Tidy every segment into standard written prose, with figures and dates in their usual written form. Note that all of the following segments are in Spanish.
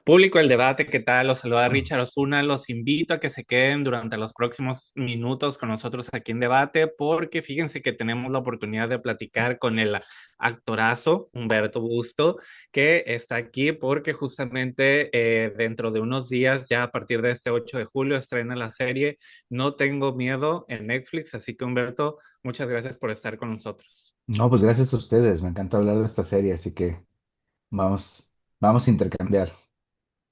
Público el debate, ¿qué tal? Los saluda Richard Osuna. Los invito a que se queden durante los próximos minutos con nosotros aquí en debate, porque fíjense que tenemos la oportunidad de platicar con el actorazo Humberto Busto, que está aquí porque justamente dentro de unos días, ya a partir de este 8 de julio, estrena la serie No Tengo Miedo en Netflix. Así que Humberto, muchas gracias por estar con nosotros. No, pues gracias a ustedes. Me encanta hablar de esta serie, así que vamos, vamos a intercambiar.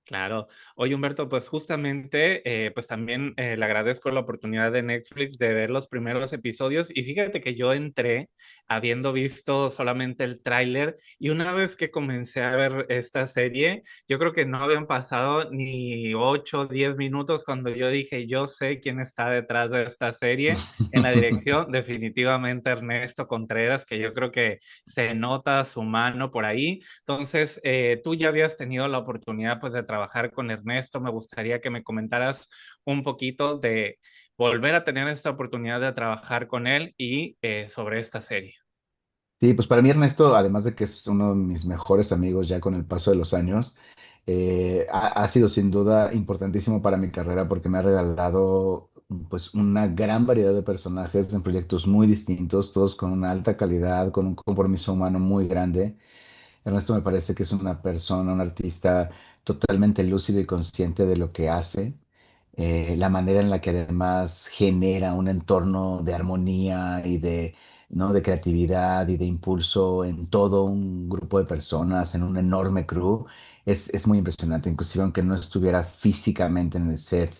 Claro. Oye, Humberto, pues justamente, pues también le agradezco la oportunidad de Netflix de ver los primeros episodios y fíjate que yo entré habiendo visto solamente el tráiler y una vez que comencé a ver esta serie, yo creo que no habían pasado ni 8 o 10 minutos cuando yo dije, yo sé quién está detrás de esta serie. En la dirección, definitivamente Ernesto Contreras, que yo creo que se nota su mano por ahí. Entonces, tú ya habías tenido la oportunidad pues de trabajar con Ernesto. Me gustaría que me comentaras un poquito de volver a tener esta oportunidad de trabajar con él y sobre esta serie. Sí, pues para mí Ernesto, además de que es uno de mis mejores amigos ya con el paso de los años, ha sido sin duda importantísimo para mi carrera porque me ha regalado pues una gran variedad de personajes en proyectos muy distintos, todos con una alta calidad, con un compromiso humano muy grande. Ernesto me parece que es una persona, un artista totalmente lúcido y consciente de lo que hace, la manera en la que además genera un entorno de armonía y de, ¿no? de creatividad y de impulso en todo un grupo de personas, en un enorme crew, es muy impresionante. Inclusive aunque no estuviera físicamente en el set,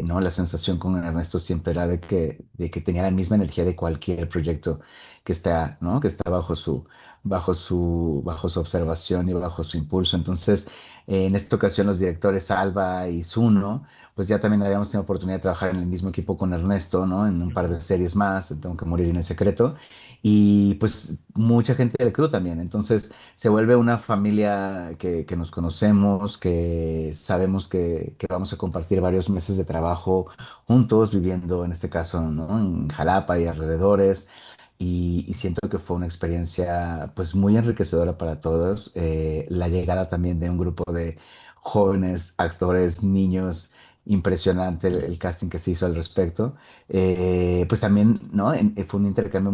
¿no? La sensación con Ernesto siempre era de que tenía la misma energía de cualquier proyecto que está, ¿no? que está bajo su observación y bajo su impulso. Entonces, en esta ocasión los directores Alba y Zuno, pues ya también habíamos tenido oportunidad de trabajar en el mismo equipo con Ernesto, ¿no? En un par Ujú. de series más, Tengo que morir en el secreto, y pues mucha gente del crew también. Entonces, se vuelve una familia que nos conocemos, que sabemos que vamos a compartir varios meses de trabajo juntos, viviendo en este caso, ¿no? En Jalapa y alrededores, y siento que fue una experiencia pues muy enriquecedora para todos. La llegada también de un grupo de jóvenes actores, niños, impresionante el casting que se hizo al respecto. Pues también, ¿no? Fue un intercambio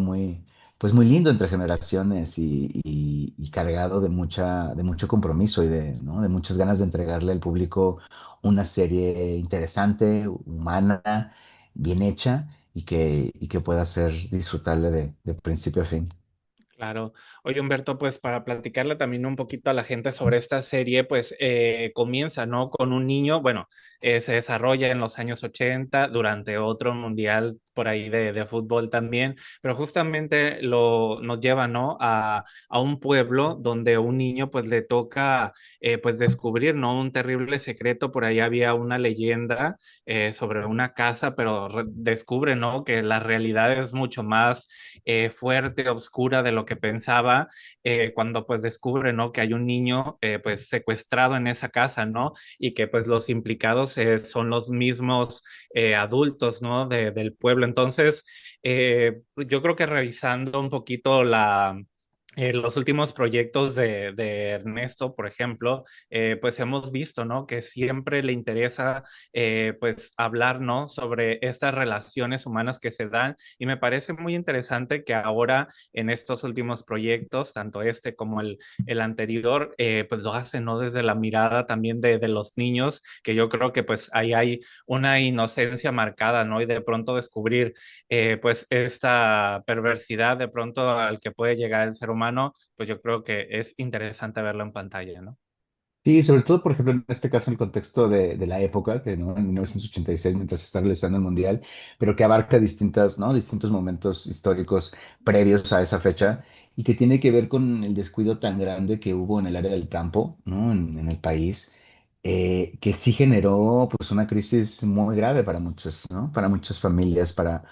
pues muy lindo entre generaciones y cargado de mucho compromiso y ¿no? de muchas ganas de entregarle al público una serie interesante, humana, bien hecha y que pueda ser disfrutable de principio a fin. Claro. Oye, Humberto, pues para platicarle también un poquito a la gente sobre esta serie, pues comienza, ¿no? Con un niño, bueno, se desarrolla en los años 80 durante otro mundial por ahí de fútbol también, pero justamente nos lleva, ¿no? A un pueblo donde un niño pues le toca pues descubrir, ¿no? Un terrible secreto. Por ahí había una leyenda sobre una casa, pero descubre, ¿no? Que la realidad es mucho más fuerte, oscura de lo que pensaba, cuando pues descubre, ¿no? Que hay un niño pues secuestrado en esa casa, ¿no? Y que pues los implicados son los mismos adultos, ¿no? Del pueblo. Entonces, yo creo que revisando un poquito los últimos proyectos de Ernesto, por ejemplo, pues hemos visto, ¿no? Que siempre le interesa, pues, hablar, ¿no? Sobre estas relaciones humanas que se dan y me parece muy interesante que ahora en estos últimos proyectos, tanto este como el anterior, pues lo hacen, ¿no? Desde la mirada también de los niños, que yo creo que pues ahí hay una inocencia marcada, ¿no? Y de pronto descubrir pues esta perversidad de pronto al que puede llegar el ser humano, pues yo creo que es interesante verlo en pantalla, ¿no? Sí, sobre todo, por ejemplo, en este caso, en el contexto de la época, que ¿no? En 1986, mientras se está realizando el Mundial, pero que abarca ¿no? distintos momentos históricos previos a esa fecha y que tiene que ver con el descuido tan grande que hubo en el área del campo, ¿no? En el país, que sí generó pues una crisis muy grave para muchos, ¿no? Para muchas familias, para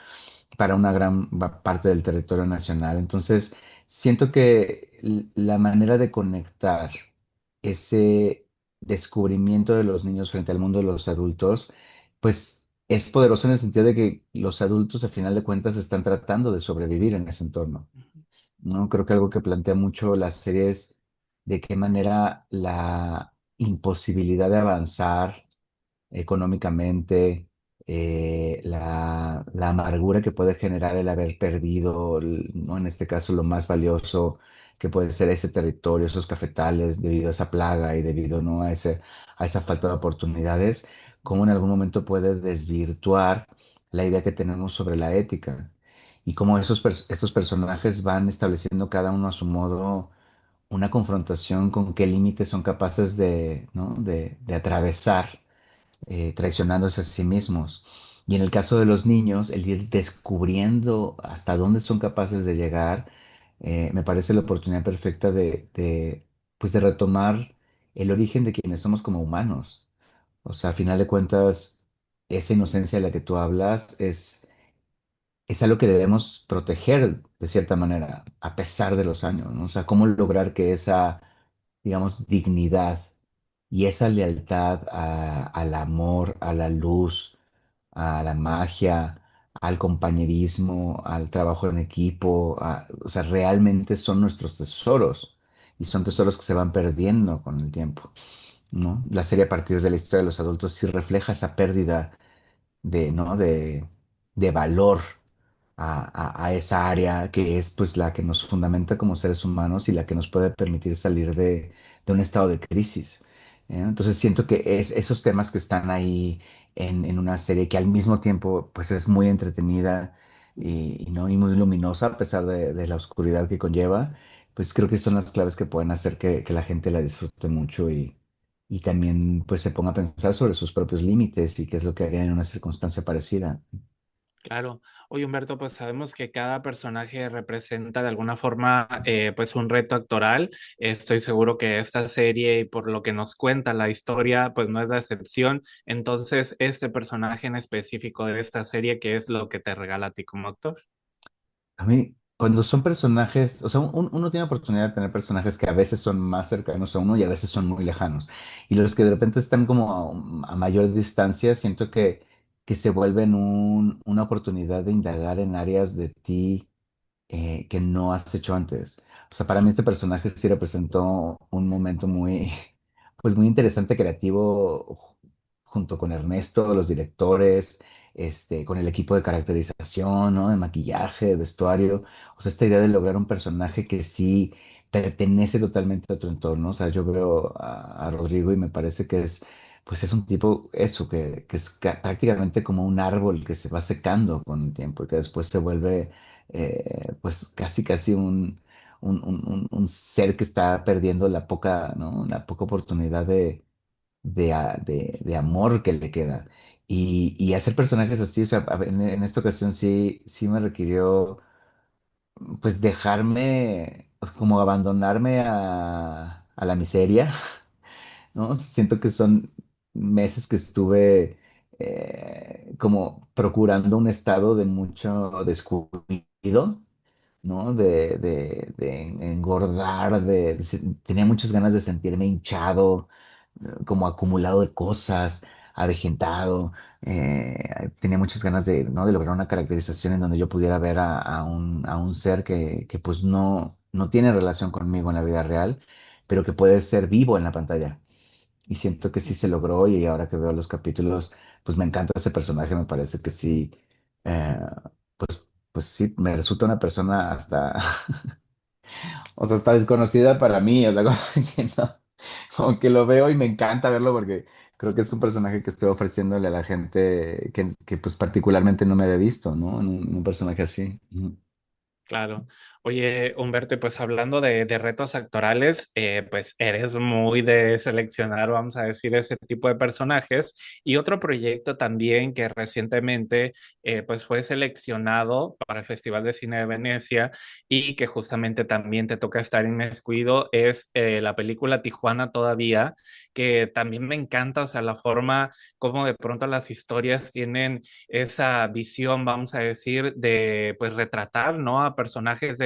una gran parte del territorio nacional. Entonces, siento que la manera de conectar ese descubrimiento de los niños frente al mundo de los adultos, pues es poderoso en el sentido de que los adultos, a final de cuentas, están tratando de sobrevivir en ese entorno, ¿no? Creo que algo que plantea mucho la serie es de qué manera imposibilidad de avanzar económicamente, la amargura que puede generar el haber perdido, ¿no? En este caso, lo más valioso que puede ser ese territorio, esos cafetales, debido a esa plaga y debido, ¿no? A esa falta de oportunidades, cómo en algún momento puede desvirtuar la idea que tenemos sobre la ética y cómo estos personajes van estableciendo cada uno a su modo una confrontación con qué límites son capaces de, ¿no? de atravesar, traicionándose a sí mismos. Y en el caso de los niños, el ir descubriendo hasta dónde son capaces de llegar, me parece la oportunidad perfecta pues de retomar el origen de quienes somos como humanos. O sea, a final de cuentas, esa inocencia de la que tú hablas es algo que debemos proteger de cierta manera, a pesar de los años, ¿no? O sea, cómo lograr que esa, digamos, dignidad y esa lealtad al amor, a la luz, a la magia, al compañerismo, al trabajo en equipo, o sea, realmente son nuestros tesoros y son tesoros que se van perdiendo con el tiempo, ¿no? La serie a partir de la historia de los adultos sí refleja esa pérdida de, ¿no? de valor a esa área que es pues la que nos fundamenta como seres humanos y la que nos puede permitir salir de un estado de crisis. Entonces siento que esos temas que están ahí en una serie que al mismo tiempo pues es muy entretenida ¿no? y muy luminosa a pesar de la oscuridad que conlleva, pues creo que son las claves que pueden hacer que la gente la disfrute mucho y también pues se ponga a pensar sobre sus propios límites y qué es lo que haría en una circunstancia parecida. Claro. Oye, Humberto, pues sabemos que cada personaje representa de alguna forma pues un reto actoral. Estoy seguro que esta serie y por lo que nos cuenta la historia pues no es la excepción. Entonces, este personaje en específico de esta serie, ¿qué es lo que te regala a ti como actor? A mí, cuando son personajes, o sea, uno tiene oportunidad de tener personajes que a veces son más cercanos a uno y a veces son muy lejanos. Y los que de repente están como a mayor distancia, siento que se vuelven una oportunidad de indagar en áreas de ti que no has hecho antes. O sea, para mí este personaje sí representó un momento muy, pues muy interesante, creativo, junto con Ernesto, los directores, con el equipo de caracterización, ¿no? De maquillaje, de vestuario. O sea, esta idea de lograr un personaje que sí pertenece totalmente a tu entorno. O sea, yo veo a Rodrigo y me parece que pues es un tipo, eso, que es prácticamente como un árbol que se va secando con el tiempo y que después se vuelve pues casi un ser que está perdiendo la poca, ¿no? La poca oportunidad de amor que le queda. Y hacer personajes así, o sea, en esta ocasión sí me requirió, pues dejarme, como abandonarme a la miseria, ¿no? Siento que son meses que estuve como procurando un estado de mucho descuido, ¿no? De engordar, tenía muchas ganas de sentirme hinchado, como acumulado de cosas, avejentado. Tenía muchas ganas de, ¿no? de lograr una caracterización en donde yo pudiera ver a un ser que pues no tiene relación conmigo en la vida real, pero que puede ser vivo en la pantalla. Y siento que sí se logró y ahora que veo los capítulos, pues me encanta ese personaje, me parece que sí, eh, pues sí, me resulta una persona hasta, o sea, hasta desconocida para mí, o sea, como que, no, como que lo veo y me encanta verlo porque creo que es un personaje que estoy ofreciéndole a la gente que pues particularmente no me había visto, ¿no? En un personaje así. Ujú. Claro. Oye, Humberto, pues hablando de retos actorales, pues eres muy de seleccionar, vamos a decir, ese tipo de personajes. Y otro proyecto también que recientemente pues fue seleccionado para el Festival de Cine de Venecia y que justamente también te toca estar inmiscuido es la película Tijuana todavía, que también me encanta, o sea, la forma como de pronto las historias tienen esa visión, vamos a decir, de pues retratar, ¿no? A personajes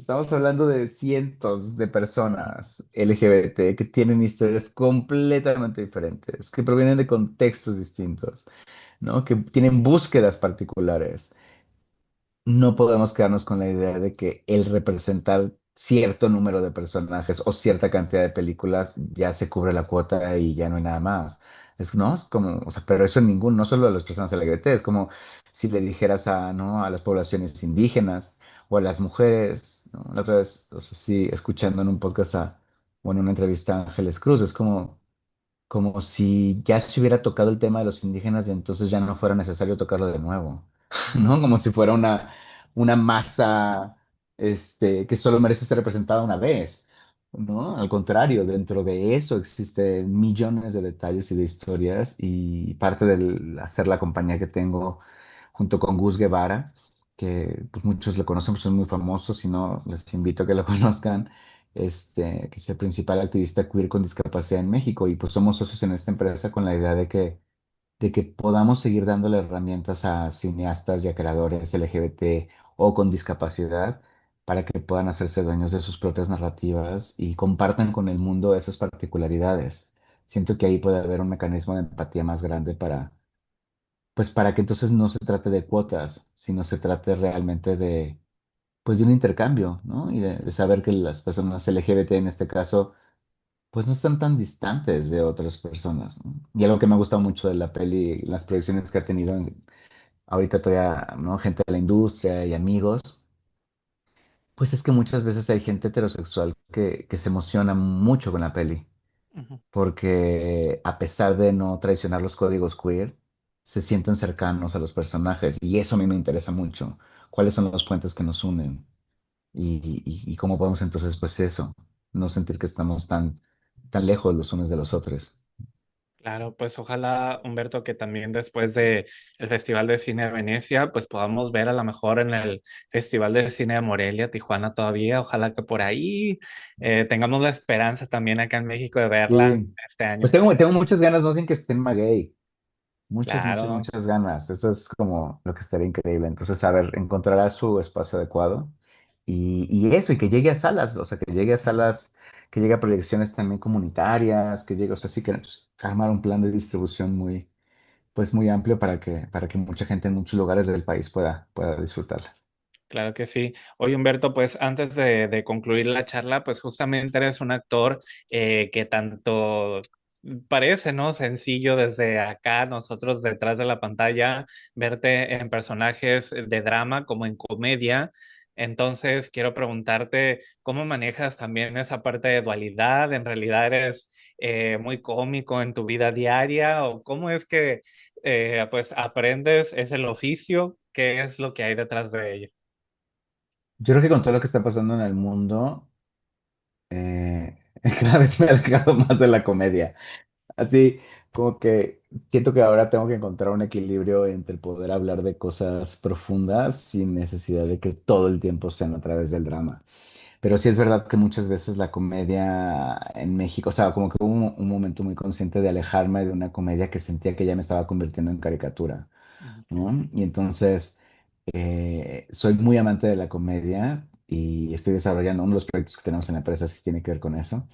Estamos hablando de cientos de personas LGBT que tienen historias completamente diferentes, que provienen de contextos distintos, ¿no? Que tienen búsquedas particulares. No podemos quedarnos con la idea de que el representar cierto número de personajes o cierta cantidad de películas ya se cubre la cuota y ya no hay nada más. ¿No? Es como, o sea, pero eso en ningún, no solo a las personas LGBT, es como si le dijeras a, ¿no? a las poblaciones indígenas o a las mujeres, ¿no? La otra vez, o sea, sí, escuchando en un podcast o en una entrevista a Ángeles Cruz, es como si ya se hubiera tocado el tema de los indígenas y entonces ya no fuera necesario tocarlo de nuevo, Ujú, ¿no? Como si fuera una masa que solo merece ser representada una vez, ¿no? Al contrario, dentro de eso existen millones de detalles y de historias y parte del hacer la compañía que tengo junto con Gus Guevara, que pues muchos lo conocen, pues, son muy famosos, si no, les invito a que lo conozcan, que es el principal activista queer con discapacidad en México, y pues somos socios en esta empresa con la idea de que podamos seguir dándole herramientas a cineastas y a creadores LGBT o con discapacidad para que puedan hacerse dueños de sus propias narrativas y compartan con el mundo esas particularidades. Siento que ahí puede haber un mecanismo de empatía más grande pues para que entonces no se trate de cuotas, sino se trate realmente pues de un intercambio, ¿no? Y de saber que las personas LGBT en este caso, pues no están tan distantes de otras personas, ¿no? Y algo que me ha gustado mucho de la peli, las proyecciones que ha tenido ahorita todavía, ¿no? Gente de la industria y amigos, pues es que muchas veces hay gente heterosexual que se emociona mucho con la peli, ujú. porque a pesar de no traicionar los códigos queer, se sienten cercanos a los personajes y eso a mí me interesa mucho. ¿Cuáles son los puentes que nos unen? Y cómo podemos entonces, pues eso, no sentir que estamos tan lejos los unos de los otros. Claro, pues ojalá, Humberto, que también después de el Festival de Cine de Venecia, pues podamos ver a lo mejor en el Festival de Cine de Morelia, Tijuana todavía. Ojalá que por ahí tengamos la esperanza también acá en México de verla Sí, este pues año. tengo muchas ganas, no sin que estén maguey, muchas, muchas, Claro. muchas ganas. Eso es como lo que estaría increíble. Entonces, a ver, encontrará su espacio adecuado y eso, y que llegue a salas, o sea, que llegue a Ujú. salas, que llegue a proyecciones también comunitarias, que llegue, o sea, sí que pues, armar un plan de distribución pues muy amplio para que mucha gente en muchos lugares del país pueda disfrutarla. Claro que sí. Oye, Humberto, pues antes de concluir la charla, pues justamente eres un actor que tanto parece, ¿no? Sencillo desde acá, nosotros detrás de la pantalla, verte en personajes de drama como en comedia. Entonces, quiero preguntarte, ¿cómo manejas también esa parte de dualidad? ¿En realidad eres muy cómico en tu vida diaria? ¿O cómo es que, pues, aprendes? ¿Es el oficio? ¿Qué es lo que hay detrás de ello? Yo creo que con todo lo que está pasando en el mundo, eh, cada vez me he alejado más de la comedia. Así como que siento que ahora tengo que encontrar un equilibrio entre poder hablar de cosas profundas sin necesidad de que todo el tiempo sean a través del drama. Pero sí es verdad que muchas veces la comedia en México, o sea, como que hubo un momento muy consciente de alejarme de una comedia que sentía que ya me estaba convirtiendo en caricatura, Ok. ¿no? Y entonces soy muy amante de la comedia y estoy desarrollando uno de los proyectos que tenemos en la empresa, si tiene que ver con eso,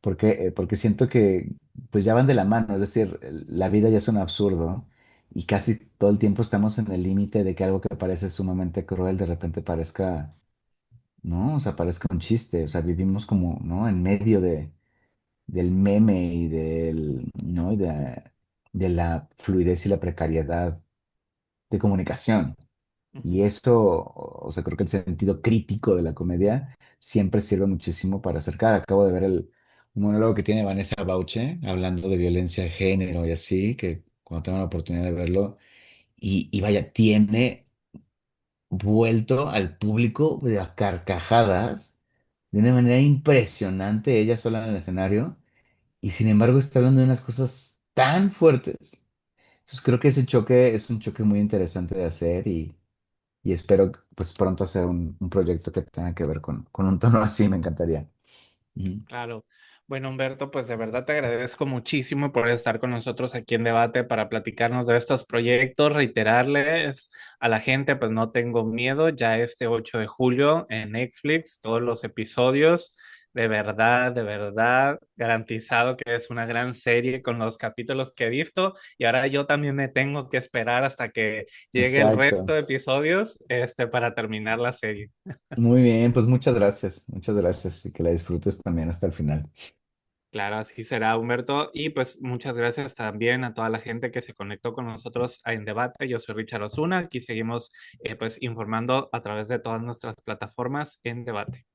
porque siento que pues ya van de la mano, es decir, la vida ya es un absurdo y casi todo el tiempo estamos en el límite de que algo que parece sumamente cruel de repente parezca, ¿no? O sea, parezca un chiste, o sea, vivimos como, ¿no? En medio del meme y ¿no? De la fluidez y la precariedad de comunicación. Ujú. Y eso, o sea, creo que el sentido crítico de la comedia siempre sirve muchísimo para acercar. Acabo de ver un monólogo que tiene Vanessa Bauche hablando de violencia de género y así, que cuando tengo la oportunidad de verlo, y vaya, tiene vuelto al público de a carcajadas de una manera impresionante, ella sola en el escenario, y sin embargo está hablando de unas cosas tan fuertes. Entonces creo que ese choque es un choque muy interesante de hacer y espero pues pronto hacer un proyecto que tenga que ver con un tono así, me encantaría. Ujú. Claro. Bueno, Humberto, pues de verdad te agradezco muchísimo por estar con nosotros aquí en Debate para platicarnos de estos proyectos, reiterarles a la gente, pues no tengo miedo, ya este 8 de julio en Netflix, todos los episodios, de verdad, garantizado que es una gran serie con los capítulos que he visto y ahora yo también me tengo que esperar hasta que llegue el resto Exacto. de episodios, para terminar la serie. Muy bien, pues muchas gracias y que la disfrutes también hasta el final. Claro, así será, Humberto. Y pues muchas gracias también a toda la gente que se conectó con nosotros en debate. Yo soy Richard Osuna. Aquí seguimos pues informando a través de todas nuestras plataformas en debate.